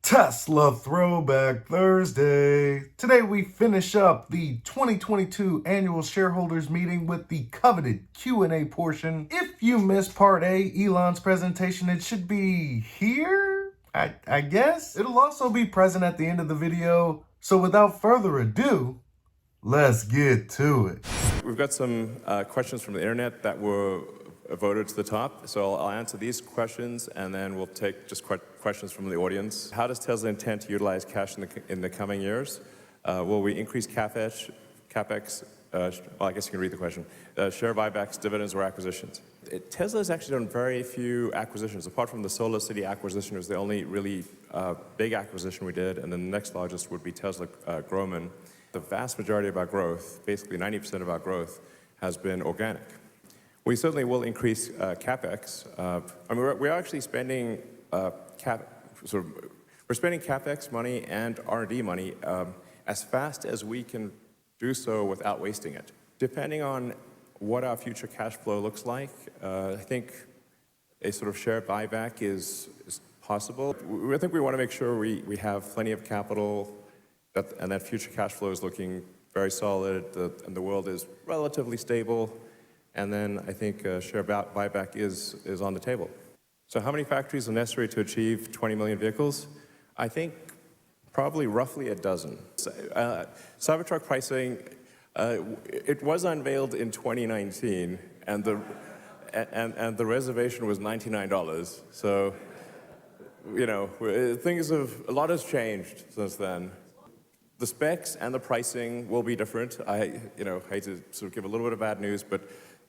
Tesla Throwback Thursday. Today we finish up the 2022 annual shareholders meeting with the coveted Q&A portion. If you missed part A, Elon's presentation, it should be here, I guess. It'll also be present at the end of the video. So without further ado, let's get to it. We've got some questions from the internet that were voted to the top. So I'll answer these questions and then we'll take just questions from the audience. How does Tesla intend to utilize cash in the coming years? Will we increase CapEx, well, I guess you can read the question, share buybacks, dividends, or acquisitions? Tesla has actually done very few acquisitions. Apart from the Solar City acquisition, it was the only really big acquisition we did, and then the next largest would be Tesla Groman. The vast majority of our growth, basically 90% of our growth, has been organic. We certainly will increase CapEx. I mean, we're actually spending we're spending CapEx money and R&D money as fast as we can do so without wasting it. Depending on what our future cash flow looks like, I think a sort of share buyback is possible. I think we want to make sure we have plenty of capital and that future cash flow is looking very solid and the world is relatively stable. And then I think share buyback is on the table. So how many factories are necessary to achieve 20 million vehicles? I think probably roughly a dozen. Cybertruck pricing, it was unveiled in 2019, and the reservation was $99. So, you know, a lot has changed since then. The specs and the pricing will be different. I hate to sort of give a little bit of bad news, but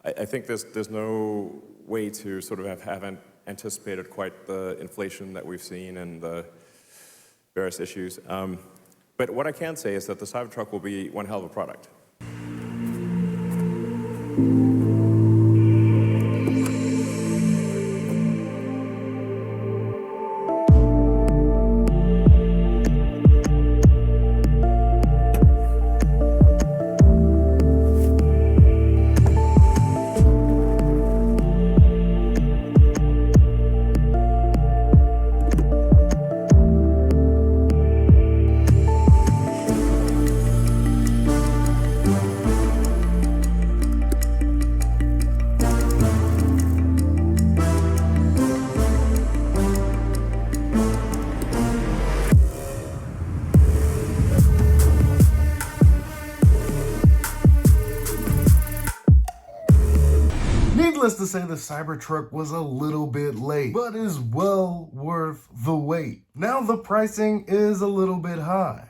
I think there's no way to sort of haven't anticipated quite the inflation that we've seen and the various issues. But what I can say is that the Cybertruck will be one hell of a product. Needless to say, the Cybertruck was a little bit late, but is well worth the wait. Now the pricing is a little bit high,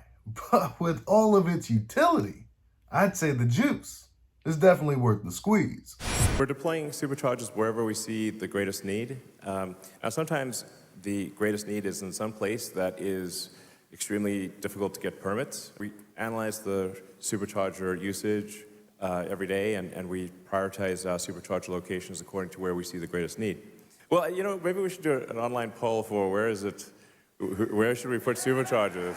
but with all of its utility, I'd say the juice is definitely worth the squeeze. We're deploying superchargers wherever we see the greatest need. Now sometimes the greatest need is in some place that is extremely difficult to get permits. We analyze the supercharger usage every day, and we prioritize our supercharger locations according to where we see the greatest need. Well, you know, maybe we should do an online poll for where should we put superchargers?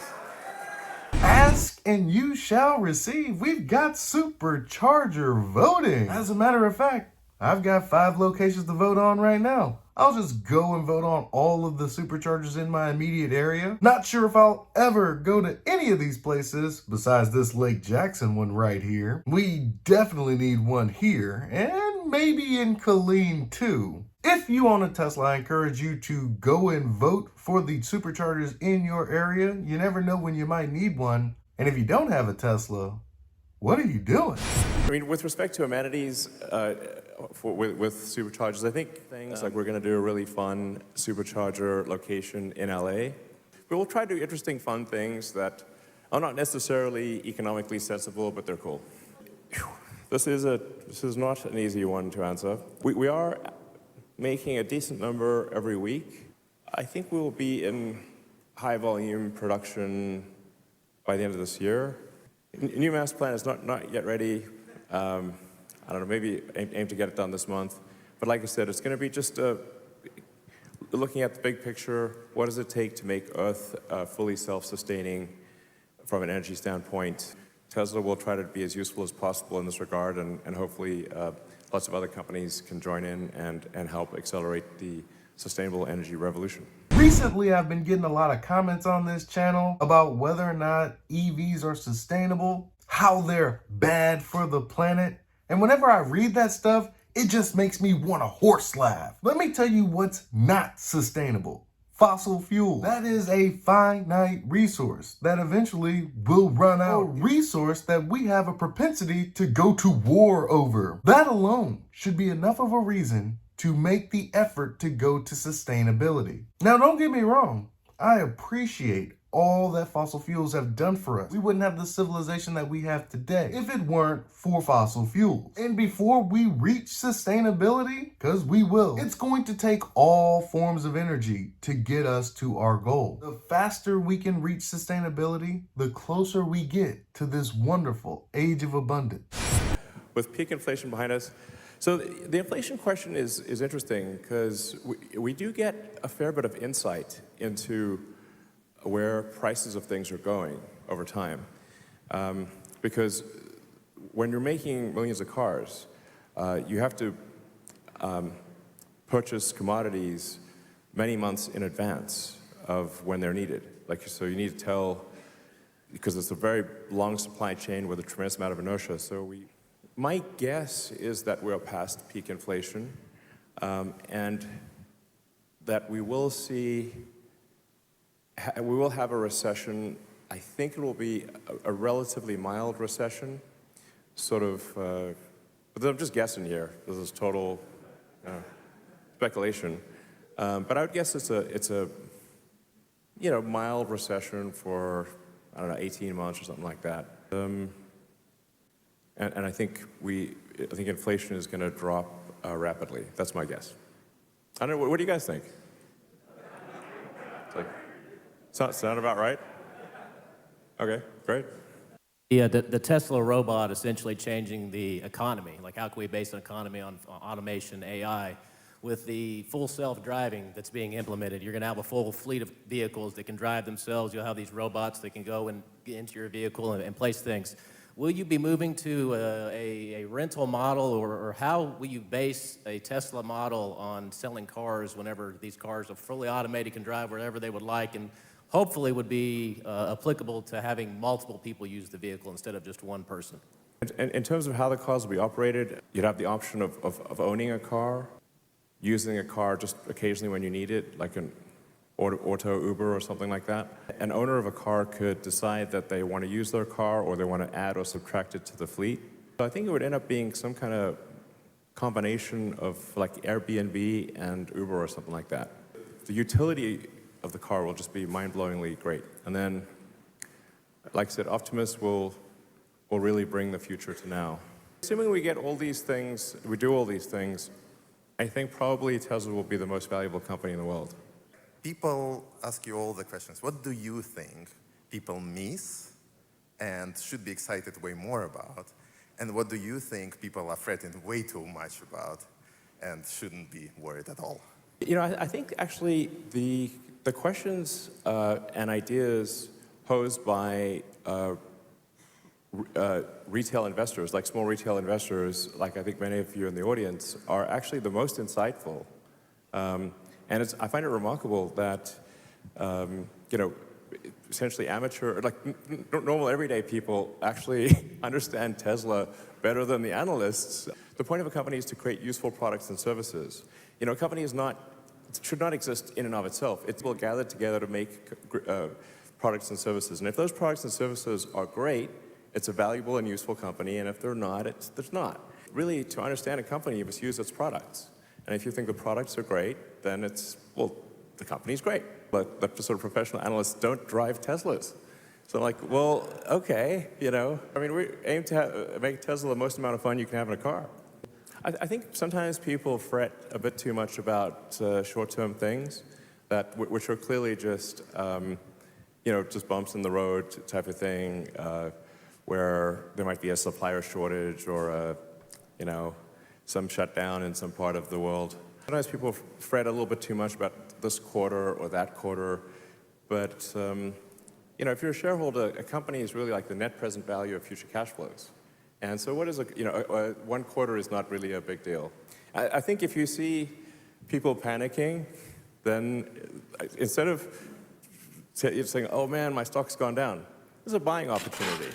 Ask and you shall receive. We've got supercharger voting. As a matter of fact, I've got 5 locations to vote on right now. I'll just go and vote on all of the superchargers in my immediate area. Not sure if I'll ever go to any of these places besides this Lake Jackson one right here. We definitely need one here and maybe in Killeen too. If you own a Tesla, I encourage you to go and vote for the superchargers in your area. You never know when you might need one. And if you don't have a Tesla, what are you doing? I mean, with respect to amenities with superchargers, I think things like we're going to do a really fun supercharger location in LA. But we'll try to do interesting, fun things that are not necessarily economically sensible, but they're cool. This is not an easy one to answer. We are making a decent number every week. I think we will be in high volume production by the end of this year. New master plan is not yet ready. I don't know, maybe aim to get it done this month. But like I said, it's going to be just looking at the big picture. What does it take to make Earth fully self-sustaining from an energy standpoint? Tesla will try to be as useful as possible in this regard, and hopefully lots of other companies can join in and help accelerate the sustainable energy revolution. Recently, I've been getting a lot of comments on this channel about whether or not EVs are sustainable, how they're bad for the planet. And whenever I read that stuff, it just makes me want to horse laugh. Let me tell you what's not sustainable. Fossil fuel. That is a finite resource that eventually will run out. A resource that we have a propensity to go to war over. That alone should be enough of a reason to make the effort to go to sustainability. Now, don't get me wrong. I appreciate all that fossil fuels have done for us. We wouldn't have the civilization that we have today if it weren't for fossil fuels. And before we reach sustainability, because we will, it's going to take all forms of energy to get us to our goal. The faster we can reach sustainability, the closer we get to this wonderful age of abundance. With peak inflation behind us, so the inflation question is interesting because we do get a fair bit of insight into where prices of things are going over time. Because when you're making millions of cars, you have to purchase commodities many months in advance of when they're needed. So you need to tell, because it's a very long supply chain with a tremendous amount of inertia. My guess is that we're past peak inflation, and that we will have a recession. I think it will be a relatively mild recession, but I'm just guessing here. This is total speculation. But I would guess it's a mild recession for, I don't know, 18 months or something like that. And I think inflation is going to drop rapidly. That's my guess. I don't know. What do you guys think? Sound about right? Okay, great. Yeah, the Tesla robot essentially changing the economy. Like, how can we base an economy on automation, AI? With the full self-driving that's being implemented, you're going to have a full fleet of vehicles that can drive themselves. You'll have these robots that can go and get into your vehicle and place things. Will you be moving to a rental model, or how will you base a Tesla model on selling cars whenever these cars are fully automated, can drive wherever they would like, and hopefully would be applicable to having multiple people use the vehicle instead of just one person? In terms of how the cars will be operated, you'd have the option of owning a car, using a car just occasionally when you need it, like an auto Uber or something like that. An owner of a car could decide that they want to use their car or they want to add or subtract it to the fleet. So I think it would end up being some kind of combination of like Airbnb and Uber or something like that. The utility of the car will just be mind-blowingly great. And then, like I said, Optimus will really bring the future to now. Assuming we get all these things, we do all these things, I think probably Tesla will be the most valuable company in the world. People ask you all the questions. What do you think people miss and should be excited way more about? And what do you think people are frightened way too much about and shouldn't be worried at all? I think actually the questions and ideas posed by retail investors, like small retail investors, like I think many of you in the audience, are actually the most insightful. And I find it remarkable that, essentially normal everyday people actually understand Tesla better than the analysts. The point of a company is to create useful products and services. A company should not exist in and of itself. It's all gathered together to make products and services. And if those products and services are great, it's a valuable and useful company. And if they're not, it's not. Really, to understand a company, you must use its products. And if you think the products are great, then the company's great. But the sort of professional analysts don't drive Teslas. So I'm like, well, okay, we aim to make Tesla the most amount of fun you can have in a car. I think sometimes people fret a bit too much about short-term things, which are clearly just, just bumps in the road type of thing, where there might be a supplier shortage or some shutdown in some part of the world. Sometimes people fret a little bit too much about this quarter or that quarter, but if you're a shareholder, a company is really like the net present value of future cash flows. And so what is one quarter is not really a big deal. I think if you see people panicking, then instead of saying, oh man, my stock's gone down, there's a buying opportunity.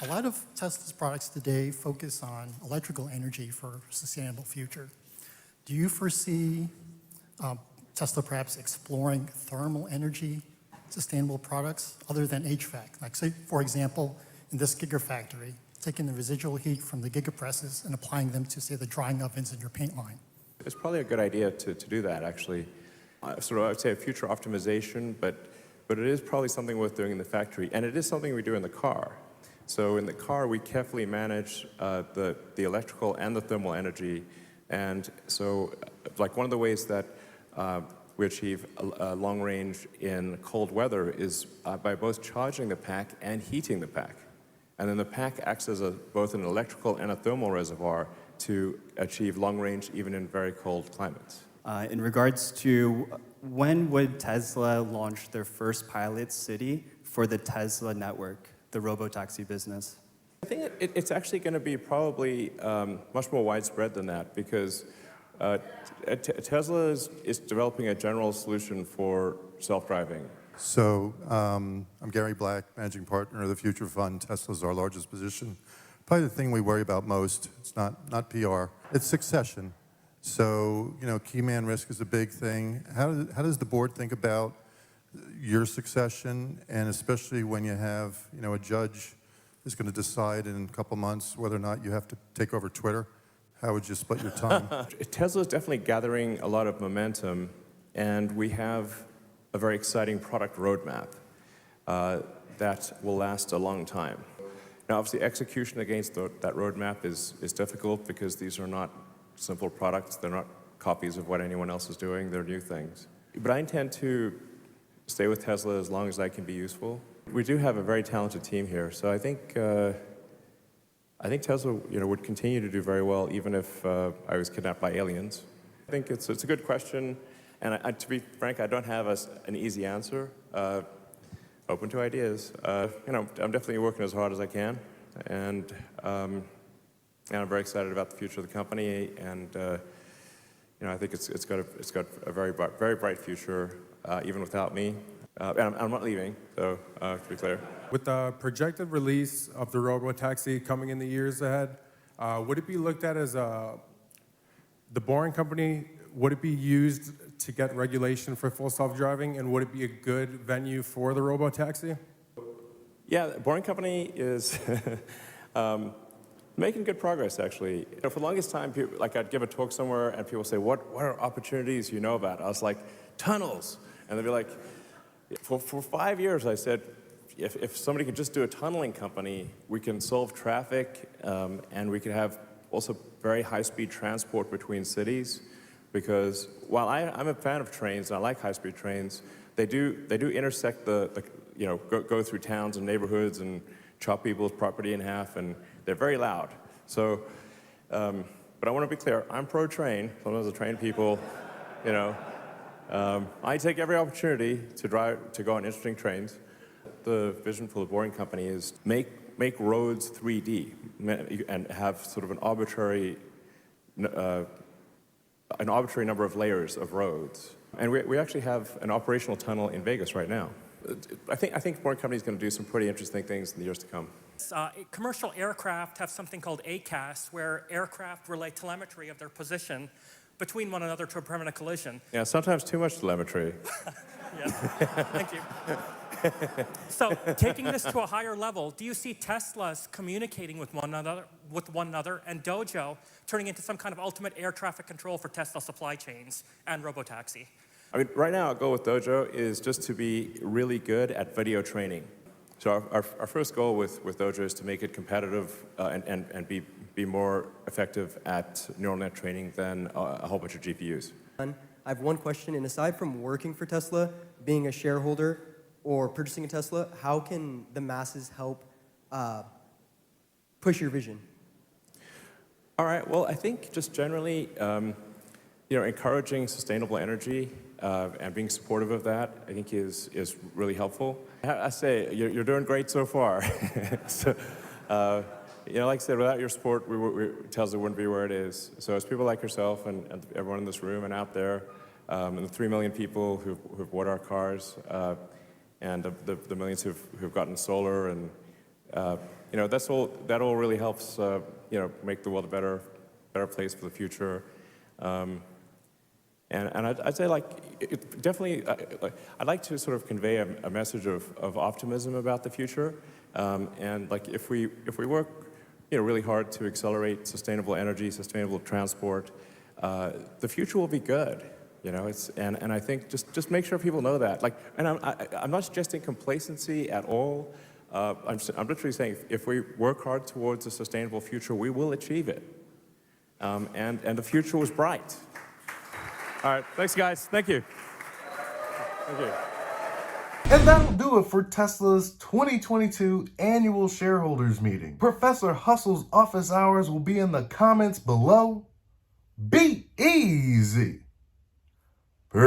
A lot of Tesla's products today focus on electrical energy for a sustainable future. Do you foresee Tesla perhaps exploring thermal energy sustainable products other than HVAC? Like say, for example, in this Gigafactory, taking the residual heat from the gigapresses and applying them to, say, the drying ovens in your paint line. It's probably a good idea to do that, actually. Sort of, I would say a future optimization, but it is probably something worth doing in the factory, and it is something we do in the car. So in the car, we carefully manage the electrical and the thermal energy, and so like one of the ways that we achieve a long range in cold weather is by both charging the pack and heating the pack. And then the pack acts as both an electrical and a thermal reservoir to achieve long range even in very cold climates. In regards to when would Tesla launch their first pilot city for the Tesla network, the ROBOTAXI business? I think it's actually going to be probably much more widespread than that because Tesla is developing a general solution for self-driving. So I'm Gary Black, managing partner of the Future Fund. Tesla's our largest position. Probably the thing we worry about most, it's not PR, it's succession. So, key man risk is a big thing. How does the board think about your succession, and especially when you have, a judge is going to decide in a couple months whether or not you have to take over Twitter? How would you split your time? Tesla is definitely gathering a lot of momentum, and we have a very exciting product roadmap that will last a long time. Now, obviously, execution against that roadmap is difficult because these are not simple products. They're not copies of what anyone else is doing. They're new things. But I intend to stay with Tesla as long as I can be useful. We do have a very talented team here, so I think Tesla, would continue to do very well even if I was kidnapped by aliens. I think it's a good question, and to be frank, I don't have an easy answer. Open to ideas. I'm definitely working as hard as I can, and I'm very excited about the future of the company, and I think it's got a very bright future, even without me. And I'm not leaving, so to be clear. With the projected release of the ROBOTAXI coming in the years ahead, would it be looked at as the Boring Company? Would it be used to get regulation for full self-driving, and would it be a good venue for the ROBOTAXI? Yeah, the Boring Company is making good progress, actually. For the longest time, I'd give a talk somewhere, and people say, what are opportunities you know about? I was like, tunnels. And they'd be like, for 5 years, I said, if somebody could just do a tunneling company, we can solve traffic, and we could have also very high-speed transport between cities. Because while I'm a fan of trains, and I like high-speed trains, they do intersect go through towns and neighborhoods and chop people's property in half, and they're very loud. So, but I want to be clear, I'm pro-train. Sometimes the train people, I take every opportunity to go on interesting trains. The vision for the Boring Company is make roads 3D and have sort of an arbitrary number of layers of roads. And we actually have an operational tunnel in Vegas right now. I think Boring Company is going to do some pretty interesting things in the years to come. Commercial aircraft have something called ACAS, where aircraft relay telemetry of their position between one another to prevent a collision. Yeah, sometimes too much telemetry. Yes, thank you. So, taking this to a higher level, do you see Teslas communicating with one another, and DOJO turning into some kind of ultimate air traffic control for Tesla supply chains and ROBOTAXI? I mean, right now, our goal with DOJO is just to be really good at video training. So our first goal with DOJO is to make it competitive and be more effective at neural net training than a whole bunch of GPUs. I have one question, and aside from working for Tesla, being a shareholder, or purchasing a Tesla, how can the masses help push your vision? All right, well, I think just generally, encouraging sustainable energy and being supportive of that, I think is really helpful. I say, you're doing great so far. So, like I said, without your support, Tesla wouldn't be where it is. So it's people like yourself and everyone in this room and out there, and the 3 million people who've bought our cars, and the millions who've gotten solar, and that all really helps make the world a better place for the future. And I'd say definitely I'd like to sort of convey a message of optimism about the future, and if we work really hard to accelerate sustainable energy, sustainable transport, the future will be good. And I think just make sure people know that. And I'm not suggesting complacency at all. I'm literally saying if we work hard towards a sustainable future, we will achieve it. And the future was bright. All right, thanks guys. Thank you. Thank you. And that'll do it for Tesla's 2022 annual shareholders meeting. Professor Hustle's office hours will be in the comments below. Be easy. Peace.